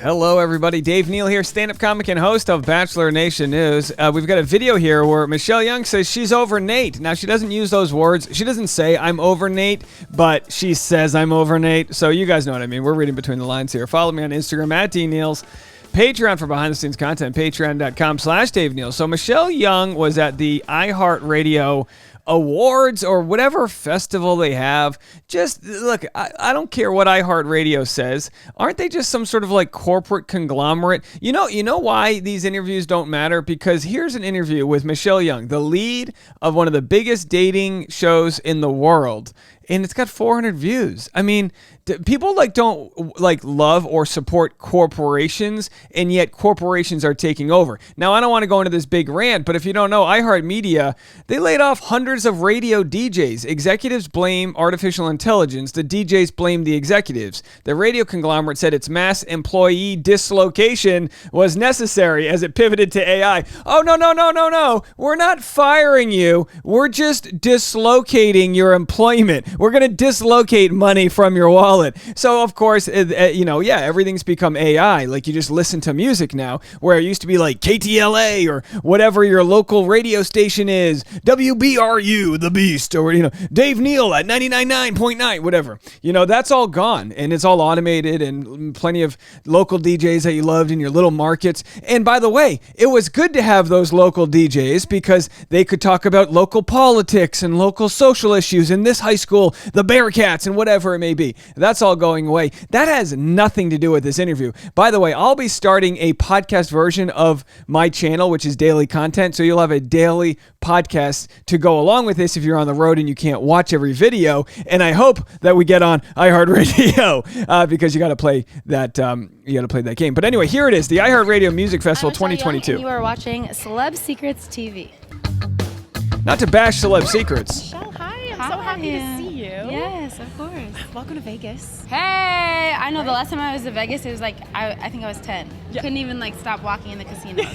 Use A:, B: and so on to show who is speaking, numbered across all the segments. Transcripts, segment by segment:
A: Hello, everybody. Dave Neal here, stand-up comic and host of Bachelor Nation News. We've got a video here where Michelle Young says she's over Nate. Now, she doesn't use those words. She doesn't say, I'm over Nate, but she says I'm over Nate. So you guys know what I mean. We're reading between the lines here. Follow me on Instagram at DNeals. Patreon for behind-the-scenes content, patreon.com/Dave Neal. So Michelle Young was at the iHeartRadio Awards or whatever festival they have. Just look, I don't care what iHeartRadio says. Aren't they just some sort of like corporate conglomerate? You know why these interviews don't matter? Because here's an interview with Michelle Young, the lead of one of the biggest dating shows in the world. And it's got 400 views. I mean, people don't love or support corporations, and yet corporations are taking over. Now, I don't want to go into this big rant, but if you don't know, iHeartMedia, they laid off hundreds of radio DJs. Executives blame artificial intelligence. The DJs blame the executives. The radio conglomerate said its mass employee dislocation was necessary as it pivoted to AI. Oh, no. We're not firing you. We're just dislocating your employment. We're going to dislocate money from your wallet. So, of course, everything's become AI. Like, you just listen to music now, where it used to be like KTLA or whatever your local radio station is, WBRU, The Beast, or, Dave Neal at 99.9, whatever. That's all gone, and it's all automated, and plenty of local DJs that you loved in your little markets. And by the way, it was good to have those local DJs because they could talk about local politics and local social issues in this high school, the Bearcats, and whatever it may be. That's all going away. That has nothing to do with this interview. By the way, I'll be starting a podcast version of my channel, which is daily content. So you'll have a daily podcast to go along with this if you're on the road and you can't watch every video. And I hope that we get on iHeartRadio because you got to play that. You got to play that game. But anyway, here it is, the iHeartRadio Music Festival 2022.
B: And you are watching Celeb Secrets TV.
A: Not to bash Celeb Secrets.
C: Michelle, hi. I'm so happy to see you.
B: Yes, of course.
C: Welcome to Vegas.
B: Hey, I know the last time I was to Vegas, it was like, I think I was 10. Yeah. Couldn't even stop walking in the casinos.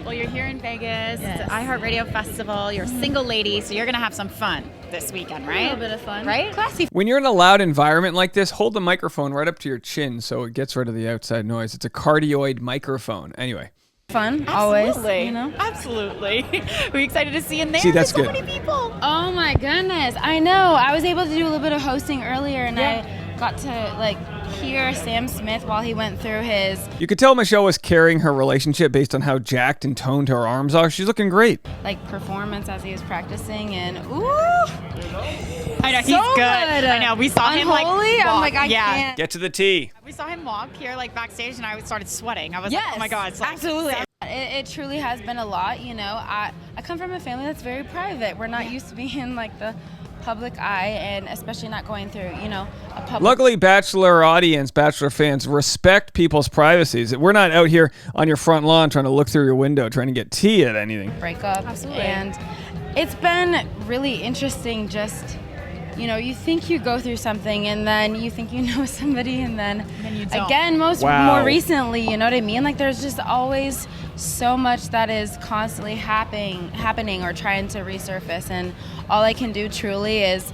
C: Well, you're here in Vegas.
B: Yes.
C: It's an iHeartRadio Festival. You're a single lady, so you're going to have some fun this weekend, right?
B: A little bit of fun.
C: Right?
B: Classy.
A: When you're in a loud environment like this, hold the microphone right up to your chin so it gets rid of the outside noise. It's a cardioid microphone. Anyway.
B: Fun,
C: Absolutely.
B: always,
C: Absolutely. We're excited to see you in there.
A: See, that's
C: There's so
A: good.
C: many people.
B: Oh my goodness, I know. I was able to do a little bit of hosting earlier, and I got to hear Sam Smith while he went through his
A: You could tell Michelle was carrying her relationship based on how jacked and toned her arms are. She's looking great.
B: performance as he was practicing, and
C: I know, he's
B: so
C: good. I know, we saw him
B: Unholy?
C: walk.
B: I'm like, I can't.
A: Get to the T.
C: We saw him walk here backstage, and I started sweating. I was
B: Yes,
C: like, oh my God. It's
B: absolutely. It truly has been a lot, I come from a family that's very private. We're not used to being in the public eye, and especially not going through, a public.
A: Luckily, Bachelor audience, Bachelor fans respect people's privacies. We're not out here on your front lawn trying to look through your window, trying to get tea at anything.
B: Breakup.
C: Absolutely.
B: And it's been really interesting just, you think you go through something, and then you think you know somebody, and then
C: you don't.
B: again,
A: Wow.
B: more recently, you know what I mean? There's just always so much that is constantly happening or trying to resurface, and all I can do truly is,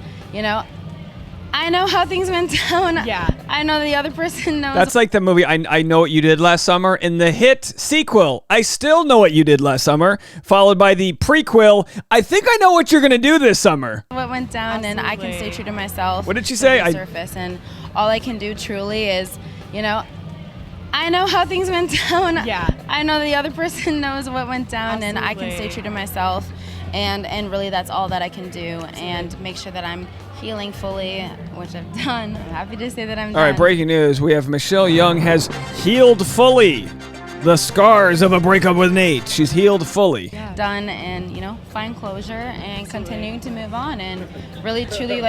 B: I know how things went down.
C: Yeah.
B: I know the other person knows.
A: That's like the movie I Know What You Did Last Summer, and the hit sequel, I Still Know What You Did Last Summer, followed by the prequel, I Think I Know What You're Going to Do This Summer.
B: what went down, and I can stay true to myself.
A: What did she say?
B: Surface, and all I can do truly is, I know how things went down.
C: Yeah.
B: I know the other person knows what went down, and I can stay
C: Absolutely.
B: true to myself, and really that's all that I can do, and make sure that I'm healing fully, which I've done. I'm happy to say that I'm done.
A: All right, breaking news. We have Michelle Young has healed fully the scars of a breakup with Nate. She's healed fully.
B: Done, and find closure, and continuing to move on, and really truly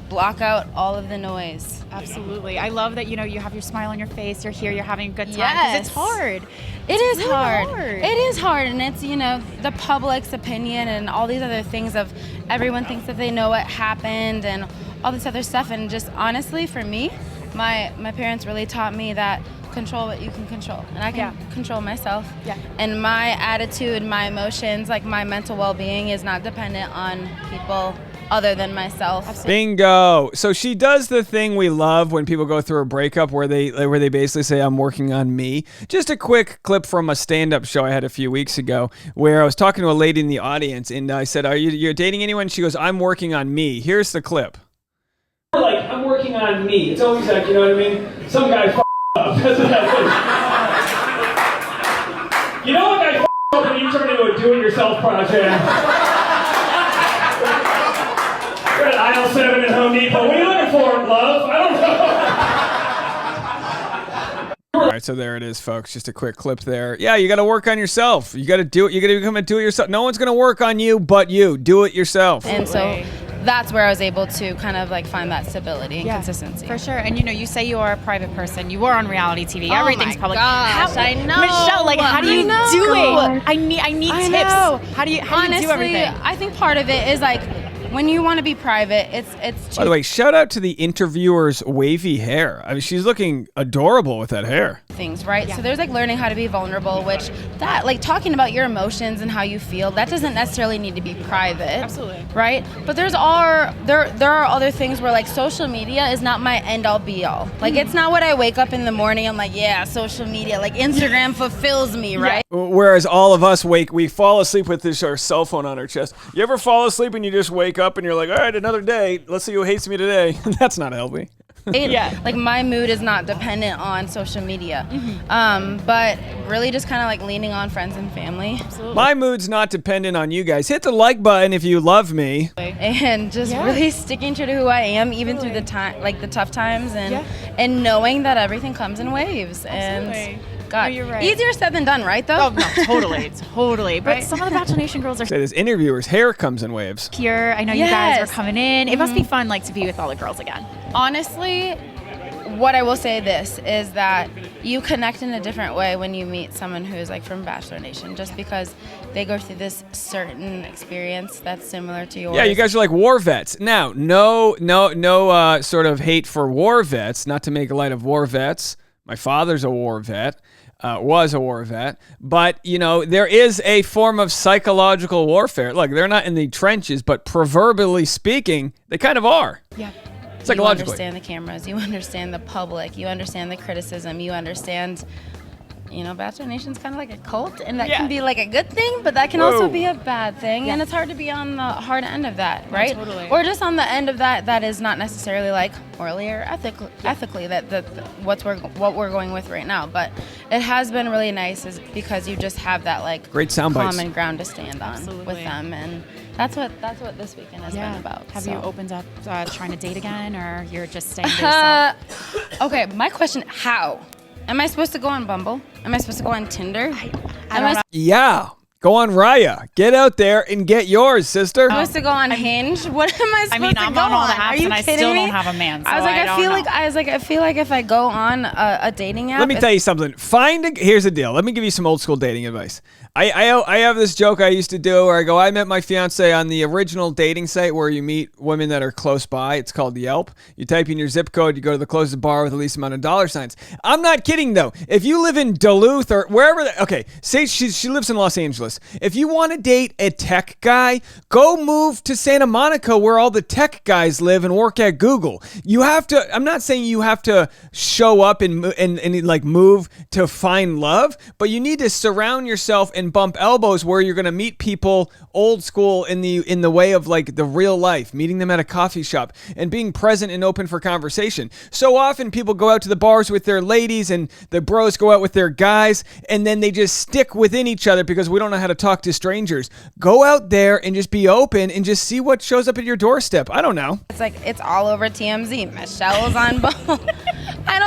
B: block out all of the noise.
C: Absolutely. I love that, you have your smile on your face. You're here. You're having a good time. 'Cause
B: Yes.
C: it's hard.
B: It is
C: really
B: hard.
C: hard.
B: It is hard, and it's the public's opinion and all these other things of everyone thinks that they know what happened and all this other stuff. And just honestly, for me, my parents really taught me that control what you can control, and I can control myself.
C: Yeah.
B: And my attitude, my emotions, my mental well-being is not dependent on people other than myself.
A: Bingo. So she does the thing we love when people go through a breakup where they basically say, I'm working on me. Just a quick clip from a stand-up show I had a few weeks ago where I was talking to a lady in the audience and I said, you're dating anyone? She goes, I'm working on me. Here's the clip.
D: Like, I'm working on me. It's always like, you know what I mean? Some guy up. That's what that is. You know a guy up and you turn into a do-it-yourself project. We're at aisle 7 at Home Depot. What are you looking for, love? I don't know.
A: All right, so there it is, folks. Just a quick clip there. Yeah, you got to work on yourself. You got to do it. You got to become a do-it-yourself. No one's going to work on you but you. Do it yourself.
B: And so that's where I was able to kind of like find that stability and consistency.
C: For sure. And you say you are a private person. You are on reality TV. Everything's public.
B: Gosh, I know.
C: Michelle, like, how do you do it? I need tips. How do you do everything?
B: I think part of it is like when you want to be private, it's
A: By the way, shout out to the interviewer's wavy hair. I mean, she's looking adorable with that hair.
B: Things, right? Yeah. So there's like learning how to be vulnerable, which that like talking about your emotions and how you feel, that doesn't necessarily need to be private.
C: Absolutely.
B: Right? But there are other things where like social media is not my end all be all. Like it's not what I wake up in the morning, I'm like, yeah, social media, like Instagram fulfills me, right?
A: Whereas all of us we fall asleep with our cell phone on our chest. You ever fall asleep and you just wake up and you're like, all right, another day. Let's see who hates me today. That's not healthy.
B: Like my mood is not dependent on social media, but really just kind of like leaning on friends and family.
C: Absolutely.
A: My mood's not dependent on you guys. Hit the like button if you love me.
B: And just really sticking true to who I am, even through the time, like the tough times, and knowing that everything comes in waves. And God,
C: you're right.
B: Easier said than done, right? Though.
C: Oh no, totally. But some of the Bachelor Nation girls are
A: Say this interviewer's hair comes in waves.
C: here. I know you guys are coming in. It must be fun, like, to be with all the girls again.
B: Honestly, what I will say this is that you connect in a different way when you meet someone who's like from Bachelor Nation, just because they go through this certain experience that's similar to yours.
A: Yeah, you guys are like war vets. Now, no sort of hate for war vets, not to make light of war vets. My father's a war vet. Was a war vet, but there is a form of psychological warfare. Look, they're not in the trenches, but proverbially speaking, they kind of are.
C: Yeah.
A: Psychologically.
B: You understand the cameras, you understand the public, you understand the criticism, you understand, Bachelor Nation's kind of like a cult, and that can be like a good thing, but that can also be a bad thing, and it's hard to be on the hard end of that, right?
C: Yeah, totally.
B: Or just on the end of that is not necessarily like morally or ethically that what we're going with right now. But it has been really nice is because you just have that like
A: great sound bites.
B: common ground to stand on with them, and that's what this weekend has been about.
C: Have you opened up trying to date again, or you're just staying to yourself?
B: Okay, my question: how? Am I supposed to go on Bumble? Am I supposed to go on Tinder?
C: I don't know.
A: Yeah. Go on Raya. Get out there and get yours, sister.
B: Am I supposed to go on Hinge? What am I supposed to go on?
C: I'm on all the apps,
B: Are you
C: and I
B: kidding
C: still
B: me?
C: don't have a man. So
B: I was like,
C: I
B: I feel like if I go on a dating app.
A: Let me tell you something. Here's the deal. Let me give you some old school dating advice. I have this joke I used to do where I go, I met my fiance on the original dating site where you meet women that are close by. It's called Yelp. You type in your zip code, you go to the closest bar with the least amount of dollar signs. I'm not kidding though. If you live in Duluth or wherever, say she lives in Los Angeles. If you want to date a tech guy, go move to Santa Monica where all the tech guys live and work at Google. You have to, I'm not saying you have to show up and like move to find love, but you need to surround yourself and bump elbows where you're going to meet people old school in the way of like the real life, meeting them at a coffee shop and being present and open for conversation. So often people go out to the bars with their ladies and the bros go out with their guys, and then they just stick within each other because we don't know how to talk to strangers. Go out there and just be open and just see what shows up at your doorstep. I don't know.
B: It's like it's all over TMZ. Michelle's on Bumble. I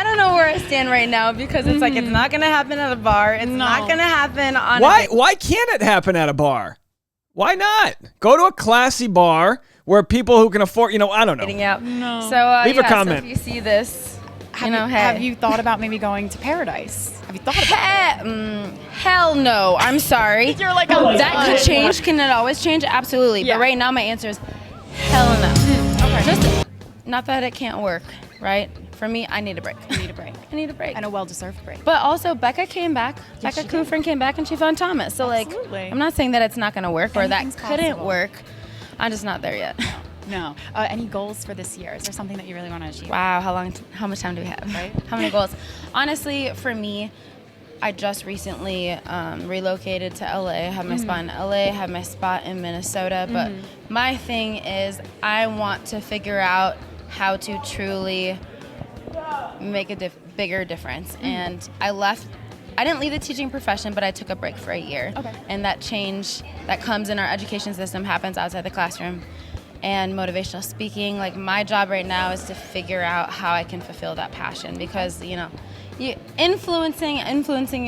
B: don't know where I stand right now because it's like it's not going to happen at a bar. It's not going to happen on
A: Why can't it happen at a bar? Why not? Go to a classy bar where people who can afford, I don't know.
B: No. So
A: leave a comment.
B: So if you see this,
C: have you thought about maybe going to Paradise? Have you thought about it?
B: Hell no. I'm sorry.
C: You're like,
B: that could change. Can it always change? Absolutely.
C: Yeah.
B: But right now my answer is hell no.
C: Okay.
B: Just not that it can't work, right? For me, I need a break.
C: You need a break.
B: I need a break.
C: And a well-deserved break.
B: But also, Becca came back.
C: Yes,
B: Becca
C: she did.
B: Kufrin came back and she found Thomas. So,
C: Absolutely.
B: I'm not saying that it's not going to work or that
C: Anything's
B: couldn't
C: possible.
B: work. I'm just not there yet.
C: No. Any goals for this year? Is there something that you really want to achieve?
B: Wow, how much time do we have?
C: Right?
B: How many goals? Honestly, for me, I just recently relocated to LA. I have my spot in LA, I have my spot in Minnesota. But my thing is I want to figure out how to truly make a bigger difference. And I didn't leave the teaching profession, but I took a break for a year.
C: Okay.
B: And that change that comes in our education system happens outside the classroom. And motivational speaking, like my job right now is to figure out how I can fulfill that passion, because influencing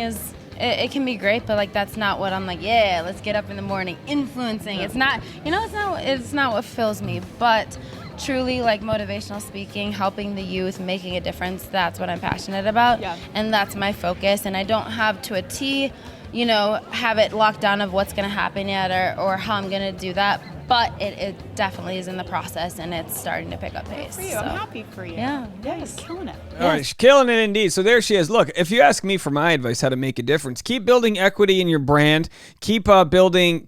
B: is it can be great, but like that's not what I'm like. Yeah, let's get up in the morning influencing. It's not it's not what fills me. But truly, like motivational speaking, helping the youth, making a difference, that's what I'm passionate about.
C: Yeah.
B: And that's my focus. And I don't have to a T, have it locked down of what's going to happen yet or how I'm going to do that. But it definitely is in the process, and it's starting to pick up pace.
C: For you.
B: So.
C: I'm happy for you.
B: Yeah.
C: Yeah, you're killing it.
A: All right, she's killing it indeed. So there she is. Look, if you ask me for my advice how to make a difference, keep building equity in your brand, keep building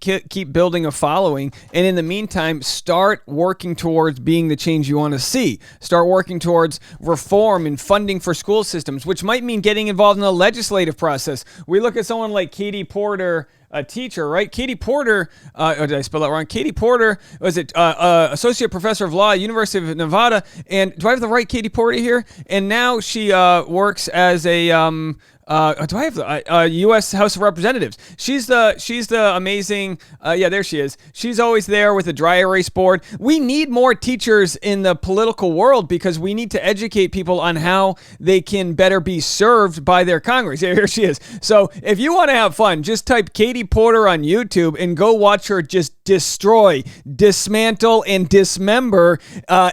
A: a following, and in the meantime, start working towards being the change you want to see. Start working towards reform and funding for school systems, which might mean getting involved in the legislative process. We look at someone like Katie Porter, a teacher, right? Katie Porter, did I spell that wrong? Katie Porter was associate professor of law at University of Nevada. And do I have the right Katie Porter here? And now she works as a do I have the U.S. House of Representatives? She's the amazing. There she is. She's always there with a dry erase board. We need more teachers in the political world because we need to educate people on how they can better be served by their Congress. Here she is. So if you want to have fun, just type Katie Porter on YouTube and go watch her just destroy, dismantle, and dismember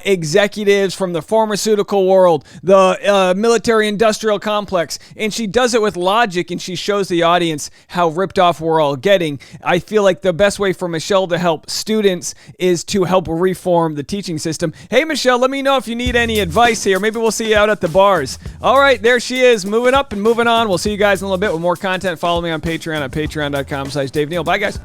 A: executives from the pharmaceutical world, the military-industrial complex, and she does it with logic, and she shows the audience how ripped off we're all getting. I feel like the best way for Michelle to help students is to help reform the teaching system. Hey, Michelle, let me know if you need any advice here. Maybe we'll see you out at the bars. All right, there she is, moving up and moving on. We'll see you guys in a little bit with more content. Follow me on Patreon at patreon.com/Dave Neal. Bye, guys.